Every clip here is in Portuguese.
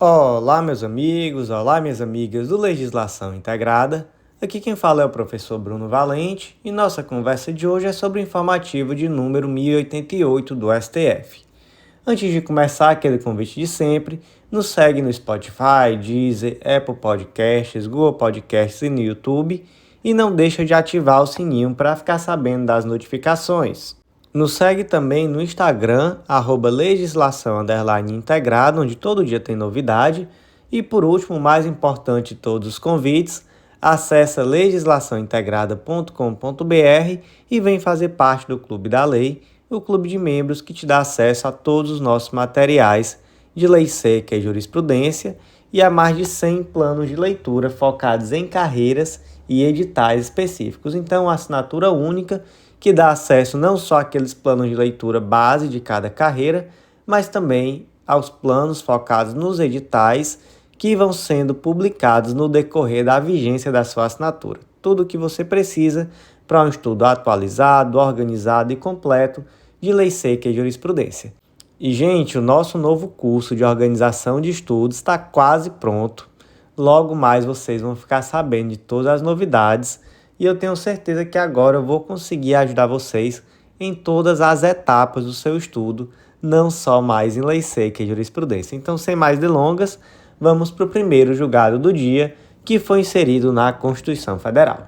Olá, meus amigos, olá, minhas amigas do Legislação Integrada. Aqui quem fala é o professor Bruno Valente e nossa conversa de hoje é sobre o informativo de número 1088 do STF. Antes de começar, aquele convite de sempre, nos segue no Spotify, Deezer, Apple Podcasts, Google Podcasts e no YouTube e não deixa de ativar o sininho para ficar sabendo das notificações. Nos segue também no Instagram, @legislação_integrada, onde todo dia tem novidade. E por último, o mais importante de todos os convites, acesse legislaçãointegrada.com.br e vem fazer parte do Clube da Lei, o clube de membros que te dá acesso a todos os nossos materiais de lei seca e jurisprudência e a mais de 100 planos de leitura focados em carreiras e editais específicos. Então, uma assinatura única que dá acesso não só àqueles planos de leitura base de cada carreira, mas também aos planos focados nos editais que vão sendo publicados no decorrer da vigência da sua assinatura. Tudo o que você precisa para um estudo atualizado, organizado e completo de lei seca e jurisprudência. E, gente, o nosso novo curso de organização de estudos está quase pronto. Logo mais vocês vão ficar sabendo de todas as novidades e eu tenho certeza que agora eu vou conseguir ajudar vocês em todas as etapas do seu estudo, não só mais em lei seca e jurisprudência. Então, sem mais delongas, vamos para o primeiro julgado do dia, que foi inserido na Constituição Federal.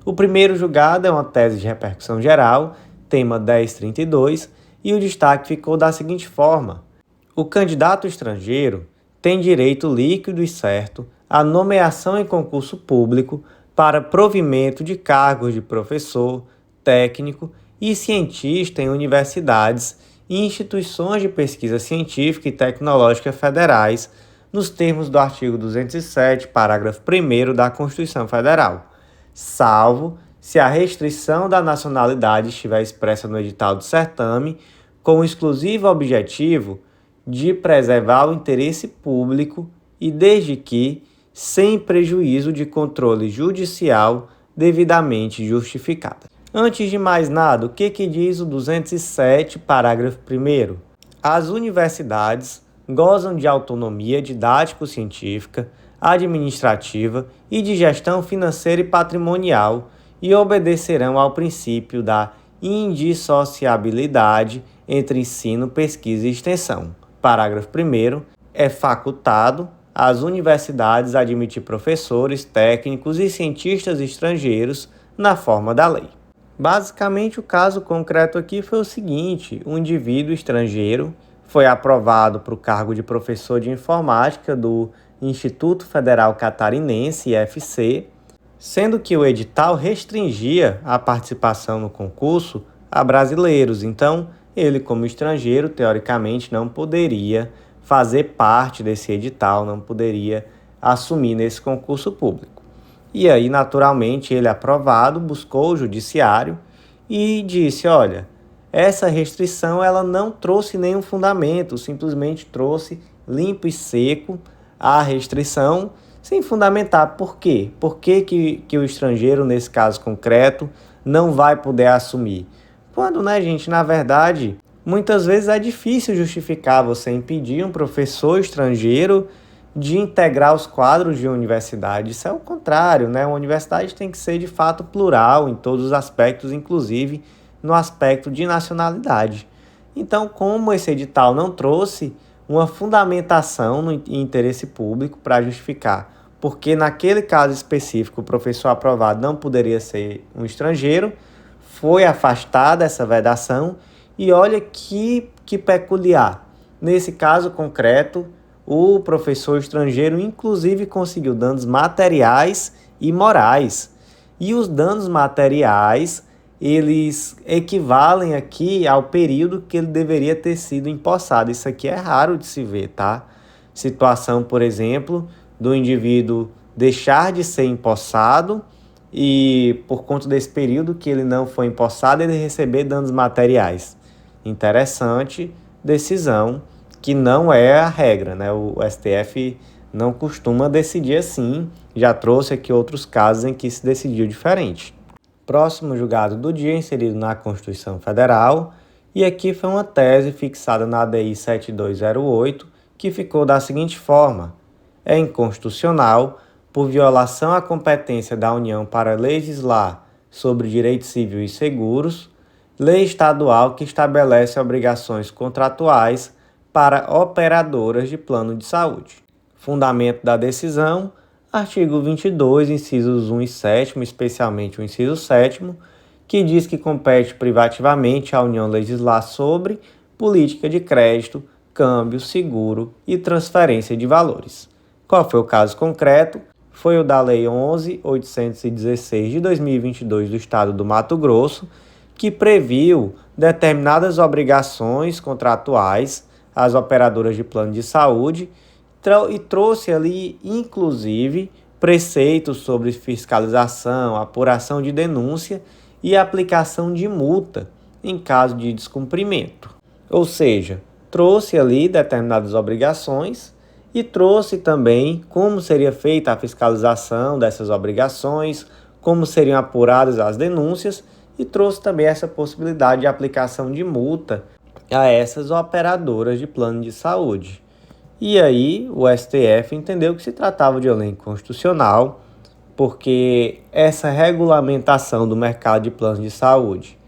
O primeiro julgado é uma tese de repercussão geral, tema 1032, e o destaque ficou da seguinte forma: o candidato estrangeiro tem direito líquido e certo à nomeação em concurso público para provimento de cargos de professor, técnico e cientista em universidades e instituições de pesquisa científica e tecnológica federais, nos termos do artigo 207, parágrafo 1º da Constituição Federal, salvo se a restrição da nacionalidade estiver expressa no edital do certame, com o exclusivo objetivo de preservar o interesse público e desde que sem prejuízo de controle judicial devidamente justificado. Antes de mais nada, o que diz o 207, parágrafo 1º? As universidades gozam de autonomia didático-científica, administrativa e de gestão financeira e patrimonial e obedecerão ao princípio da indissociabilidade entre ensino, pesquisa e extensão. Parágrafo 1º. É facultado às universidades admitir professores, técnicos e cientistas estrangeiros na forma da lei. Basicamente, o caso concreto aqui foi o seguinte: um indivíduo estrangeiro foi aprovado para o cargo de professor de informática do Instituto Federal Catarinense, IFC, sendo que o edital restringia a participação no concurso a brasileiros. Então, ele, como estrangeiro, teoricamente não poderia fazer parte desse edital, não poderia assumir nesse concurso público. E aí, naturalmente, ele aprovado, buscou o judiciário e disse: olha, essa restrição ela não trouxe nenhum fundamento, simplesmente trouxe limpo e seco a restrição sem fundamentar. Por quê? Por que o estrangeiro, nesse caso concreto, não vai poder assumir? Quando, gente, na verdade, muitas vezes é difícil justificar você impedir um professor estrangeiro de integrar os quadros de uma universidade. Isso é o contrário, Uma universidade tem que ser, de fato, plural em todos os aspectos, inclusive no aspecto de nacionalidade. Então, como esse edital não trouxe uma fundamentação no interesse público para justificar, porque naquele caso específico o professor aprovado não poderia ser um estrangeiro, foi afastada essa vedação. E olha que peculiar. Nesse caso concreto, o professor estrangeiro inclusive conseguiu danos materiais e morais. E os danos materiais, eles equivalem aqui ao período que ele deveria ter sido empossado. Isso aqui é raro de se ver, tá? Situação, por exemplo, do indivíduo deixar de ser empossado e, por conta desse período que ele não foi empossado, ele receber danos materiais. Interessante decisão, que não é a regra, O STF não costuma decidir assim. Já trouxe aqui outros casos em que se decidiu diferente. Próximo julgado do dia, inserido na Constituição Federal, e aqui foi uma tese fixada na ADI 7208, que ficou da seguinte forma: é inconstitucional por violação à competência da União para legislar sobre direitos civis e seguros, lei estadual que estabelece obrigações contratuais para operadoras de plano de saúde. Fundamento da decisão: artigo 22, incisos 1 e 7º, especialmente o inciso 7º, que diz que compete privativamente à União legislar sobre política de crédito, câmbio, seguro e transferência de valores. Qual foi o caso concreto? Foi o da Lei 11.816 de 2022 do Estado do Mato Grosso, que previu determinadas obrigações contratuais às operadoras de plano de saúde e trouxe ali, inclusive, preceitos sobre fiscalização, apuração de denúncia e aplicação de multa em caso de descumprimento. Ou seja, trouxe ali determinadas obrigações e trouxe também como seria feita a fiscalização dessas obrigações, como seriam apuradas as denúncias e trouxe também essa possibilidade de aplicação de multa a essas operadoras de plano de saúde. E aí o STF entendeu que se tratava de uma lei inconstitucional, porque essa regulamentação do mercado de planos de saúde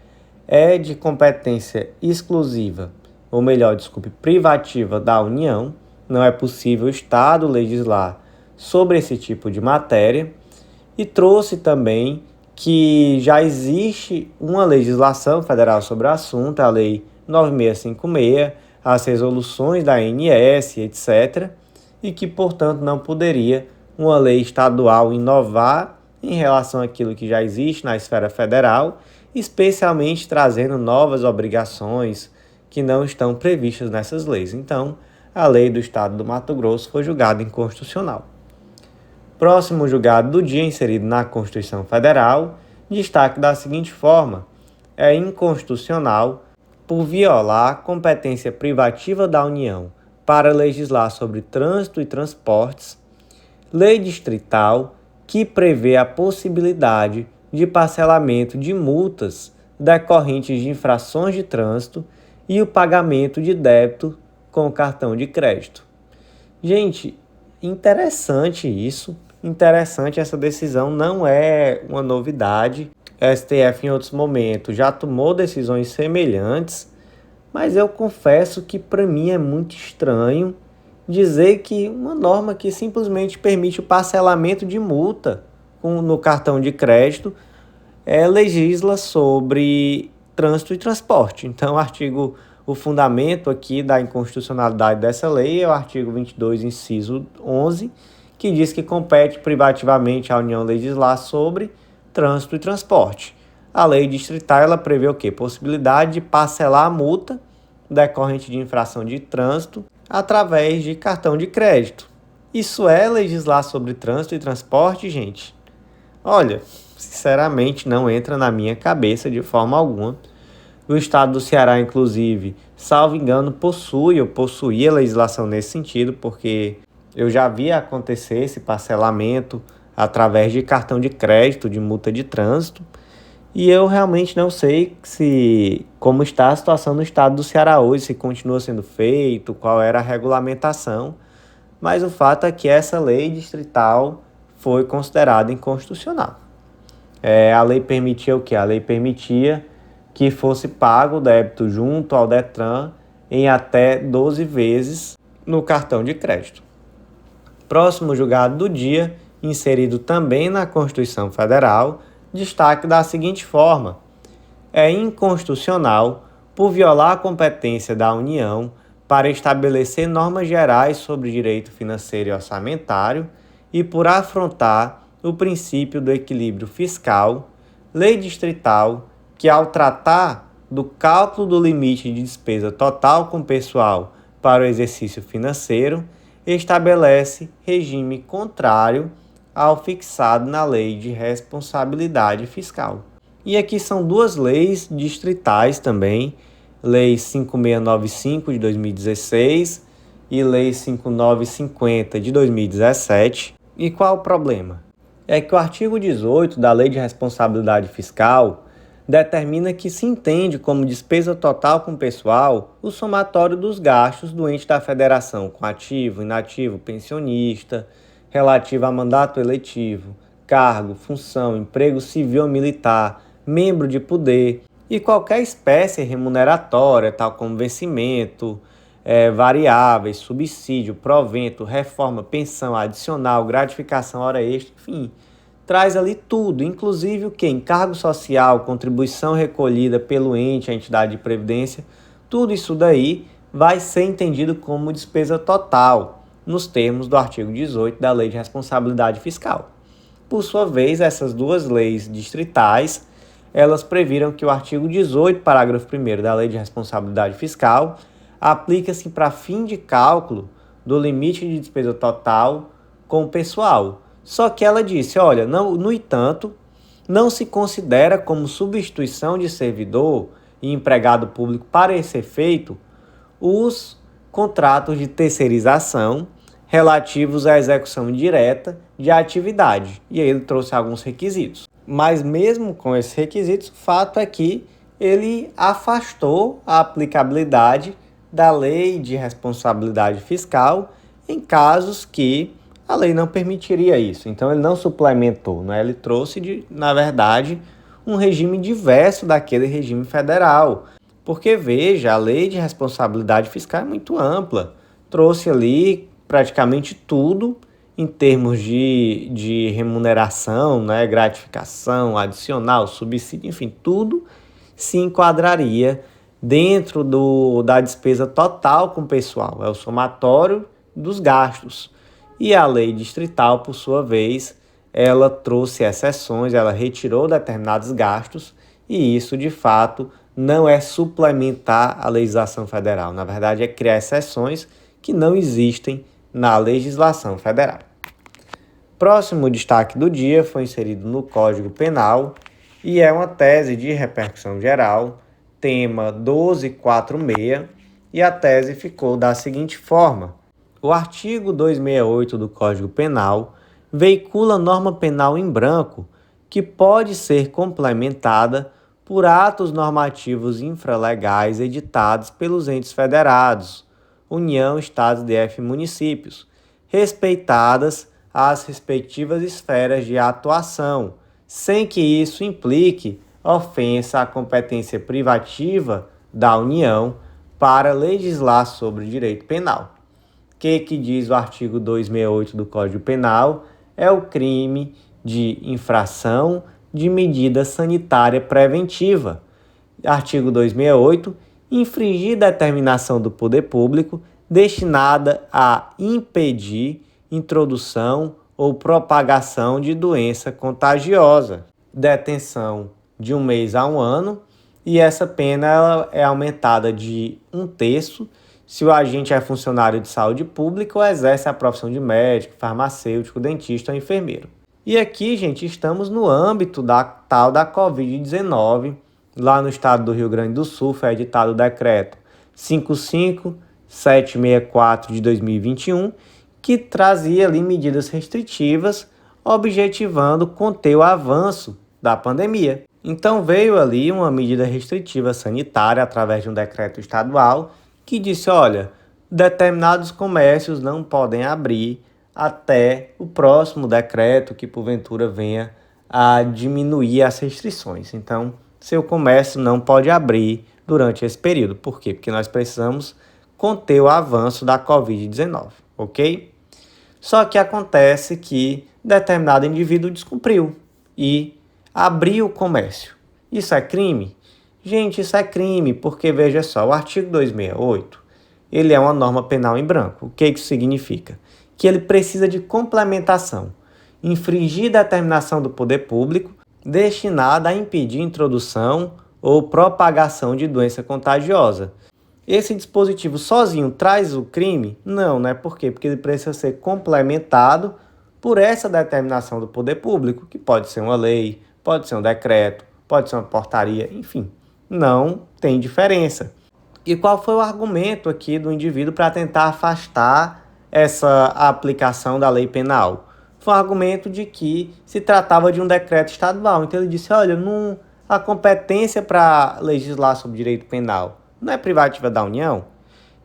é de competência exclusiva, ou melhor, privativa da União. Não é possível o Estado legislar sobre esse tipo de matéria, e trouxe também que já existe uma legislação federal sobre o assunto, a Lei 9656, as resoluções da ANS, etc., e que, portanto, não poderia uma lei estadual inovar em relação àquilo que já existe na esfera federal, especialmente trazendo novas obrigações que não estão previstas nessas leis. Então, a lei do Estado do Mato Grosso foi julgada inconstitucional. Próximo julgado do dia, inserido na Constituição Federal, destaque da seguinte forma: é inconstitucional por violar a competência privativa da União para legislar sobre trânsito e transportes, lei distrital que prevê a possibilidade de parcelamento de multas decorrentes de infrações de trânsito e o pagamento de débito com cartão de crédito. Gente, interessante isso, interessante essa decisão, não é uma novidade. A STF em outros momentos já tomou decisões semelhantes, mas eu confesso que para mim é muito estranho dizer que uma norma que simplesmente permite o parcelamento de multa no cartão de crédito legisla sobre trânsito e transporte. Então, o fundamento aqui da inconstitucionalidade dessa lei é o artigo 22, inciso 11, que diz que compete privativamente à União legislar sobre trânsito e transporte. A lei distrital ela prevê o quê? Possibilidade de parcelar a multa decorrente de infração de trânsito através de cartão de crédito. Isso é legislar sobre trânsito e transporte, gente? Olha, sinceramente não entra na minha cabeça de forma alguma. O estado do Ceará, inclusive, salvo engano, possuía legislação nesse sentido, porque eu já vi acontecer esse parcelamento através de cartão de crédito, de multa de trânsito, e eu realmente não sei como está a situação no estado do Ceará hoje, se continua sendo feito, qual era a regulamentação, mas o fato é que essa lei distrital foi considerada inconstitucional. A lei permitia o quê? A lei permitia que fosse pago o débito junto ao Detran em até 12 vezes no cartão de crédito. Próximo julgado do dia, inserido também na Constituição Federal, destaque da seguinte forma: é inconstitucional por violar a competência da União para estabelecer normas gerais sobre direito financeiro e orçamentário e por afrontar o princípio do equilíbrio fiscal, lei distrital que, ao tratar do cálculo do limite de despesa total com pessoal para o exercício financeiro, estabelece regime contrário ao fixado na Lei de Responsabilidade Fiscal. E aqui são duas leis distritais também, Lei 5695 de 2016 e Lei 5950 de 2017. E qual o problema? É que o artigo 18 da Lei de Responsabilidade Fiscal determina que se entende como despesa total com pessoal o somatório dos gastos do ente da federação com ativo, inativo, pensionista, relativo a mandato eletivo, cargo, função, emprego civil ou militar, membro de poder e qualquer espécie remuneratória, tal como vencimento, variáveis, subsídio, provento, reforma, pensão adicional, gratificação, hora extra, enfim, traz ali tudo, inclusive o que? Encargo social, contribuição recolhida pelo ente, a entidade de previdência, tudo isso daí vai ser entendido como despesa total, nos termos do artigo 18 da Lei de Responsabilidade Fiscal. Por sua vez, essas duas leis distritais, elas previram que o artigo 18, parágrafo 1º da Lei de Responsabilidade Fiscal, aplica-se para fim de cálculo do limite de despesa total com o pessoal. Só que ela disse, olha, no entanto, não se considera como substituição de servidor e empregado público para esse efeito os contratos de terceirização relativos à execução direta de atividade. E aí ele trouxe alguns requisitos. Mas mesmo com esses requisitos, o fato é que ele afastou a aplicabilidade da Lei de Responsabilidade Fiscal em casos que a lei não permitiria isso. Então ele não suplementou, né? Ele trouxe, na verdade, um regime diverso daquele regime federal. Porque, veja, a Lei de Responsabilidade Fiscal é muito ampla. Trouxe ali praticamente tudo em termos de remuneração, né? Gratificação, adicional, subsídio, enfim, tudo se enquadraria dentro da despesa total com o pessoal. É o somatório dos gastos. E a lei distrital, por sua vez, ela trouxe exceções, ela retirou determinados gastos e isso, de fato, não é suplementar a legislação federal. Na verdade, é criar exceções que não existem na legislação federal. Próximo destaque do dia foi inserido no Código Penal e é uma tese de repercussão geral, tema 1246, e a tese ficou da seguinte forma: o artigo 268 do Código Penal veicula norma penal em branco que pode ser complementada por atos normativos infralegais editados pelos entes federados, União, Estados, DF e municípios, respeitadas as respectivas esferas de atuação, sem que isso implique ofensa à competência privativa da União para legislar sobre direito penal. O que diz o artigo 268 do Código Penal? É o crime de infração de medida sanitária preventiva. Artigo 268, infringir determinação do poder público destinada a impedir introdução ou propagação de doença contagiosa. Detenção de 1 mês a 1 ano, e essa pena é aumentada de 1/3 se o agente é funcionário de saúde pública ou exerce a profissão de médico, farmacêutico, dentista ou enfermeiro. E aqui, gente, estamos no âmbito da tal da Covid-19. Lá no estado do Rio Grande do Sul foi editado o decreto 55764 de 2021, que trazia ali medidas restritivas, objetivando conter o avanço da pandemia. Então veio ali uma medida restritiva sanitária através de um decreto estadual que disse, olha, determinados comércios não podem abrir até o próximo decreto que porventura venha a diminuir as restrições. Então, seu comércio não pode abrir durante esse período. Por quê? Porque nós precisamos conter o avanço da Covid-19, ok? Só que acontece que determinado indivíduo descumpriu e abriu o comércio. Isso é crime? Gente, isso é crime, porque veja só, o artigo 268, ele é uma norma penal em branco. O que isso significa? Que ele precisa de complementação. Infringir determinação do poder público destinada a impedir introdução ou propagação de doença contagiosa. Esse dispositivo sozinho traz o crime? Não, né? Por quê? Porque ele precisa ser complementado por essa determinação do poder público, que pode ser uma lei, pode ser um decreto, pode ser uma portaria, enfim. Não tem diferença. E qual foi o argumento aqui do indivíduo para tentar afastar essa aplicação da lei penal? Foi um argumento de que se tratava de um decreto estadual. Então ele disse, olha, A competência para legislar sobre direito penal não é privativa da União?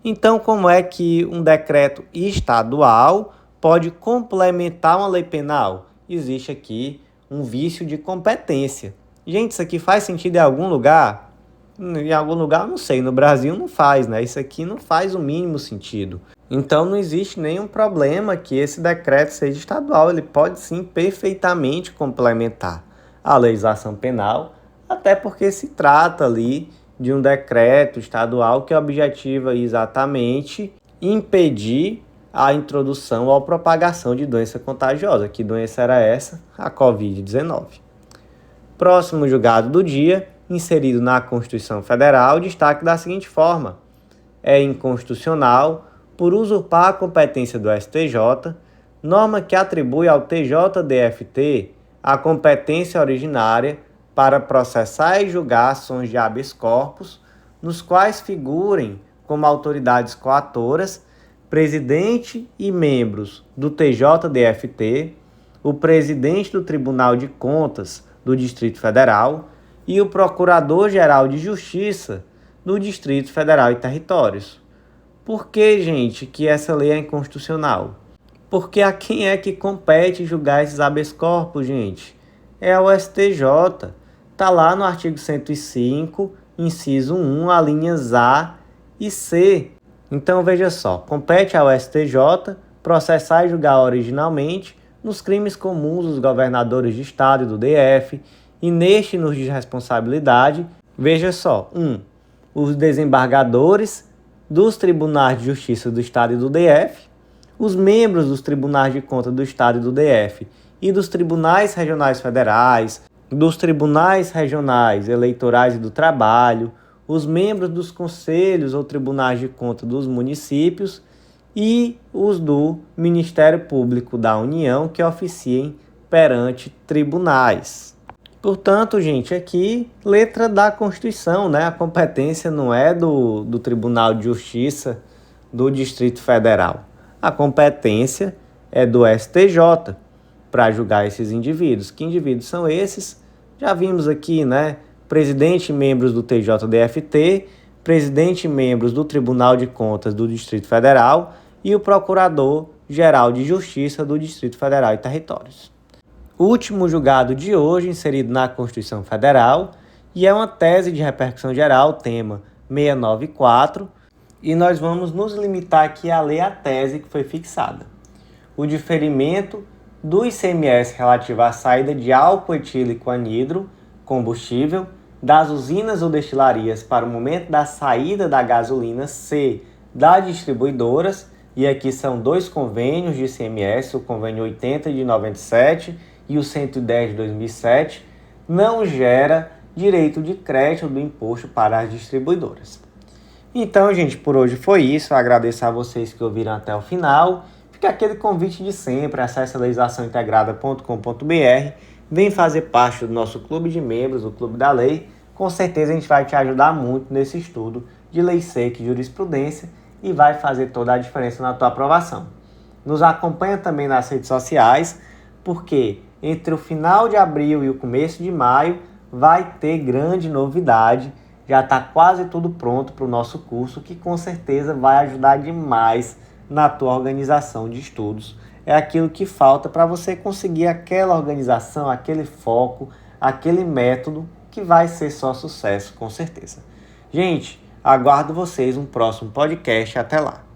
Então, como é que um decreto estadual pode complementar uma lei penal? Existe aqui um vício de competência. Gente, isso aqui faz sentido em algum lugar? Em algum lugar, eu não sei. No Brasil não faz, né? Isso aqui não faz o mínimo sentido. Então, não existe nenhum problema que esse decreto seja estadual. Ele pode, sim, perfeitamente complementar a legislação penal, até porque se trata ali de um decreto estadual que objetiva exatamente impedir a introdução ou a propagação de doença contagiosa. Que doença era essa? A Covid-19. Próximo julgado do dia, inserido na Constituição Federal, destaque da seguinte forma: é inconstitucional por usurpar a competência do STJ, norma que atribui ao TJDFT a competência originária para processar e julgar ações de habeas corpus, nos quais figurem como autoridades coatoras presidente e membros do TJDFT, o presidente do Tribunal de Contas do Distrito Federal e o Procurador-Geral de Justiça do Distrito Federal e Territórios. Por que, gente, que essa lei é inconstitucional? Porque a quem é que compete julgar esses habeas corpus, gente? É ao STJ. Está lá no artigo 105, inciso 1, alíneas A e C. Então, veja só, compete ao STJ processar e julgar originalmente nos crimes comuns dos governadores de estado e do DF, e neste nos de responsabilidade, veja só, 1. Os desembargadores dos tribunais de justiça do estado e do DF, os membros dos tribunais de contas do estado e do DF e dos tribunais regionais federais, dos tribunais regionais eleitorais e do trabalho, os membros dos conselhos ou tribunais de contas dos municípios e os do Ministério Público da União que oficiem perante tribunais. Portanto, gente, aqui, letra da Constituição, né? A competência não é do Tribunal de Justiça do Distrito Federal. A competência é do STJ para julgar esses indivíduos. Que indivíduos são esses? Já vimos aqui, né? Presidente e membros do TJDFT, presidente e membros do Tribunal de Contas do Distrito Federal e o Procurador-Geral de Justiça do Distrito Federal e Territórios. O último julgado de hoje, inserido na Constituição Federal, e é uma tese de repercussão geral, tema 694, e nós vamos nos limitar aqui a ler a tese que foi fixada. O diferimento do ICMS relativo à saída de álcool etílico anidro, combustível, das usinas ou destilarias para o momento da saída da gasolina C das distribuidoras, e aqui são dois convênios de ICMS, o convênio 80 de 97 e o 110 de 2007, não gera direito de crédito do imposto para as distribuidoras. Então, gente, por hoje foi isso. Eu agradeço a vocês que ouviram até o final. Fica aquele convite de sempre, acesse legislaçãointegrada.com.br, vem fazer parte do nosso clube de membros, o Clube da Lei. Com certeza a gente vai te ajudar muito nesse estudo de lei seca e jurisprudência e vai fazer toda a diferença na tua aprovação. Nos acompanha também nas redes sociais, porque entre o final de abril e o começo de maio vai ter grande novidade. Já está quase tudo pronto para o nosso curso, que com certeza vai ajudar demais na tua organização de estudos. É aquilo que falta para você conseguir aquela organização, aquele foco, aquele método que vai ser só sucesso, com certeza. Gente, aguardo vocês no próximo podcast. Até lá!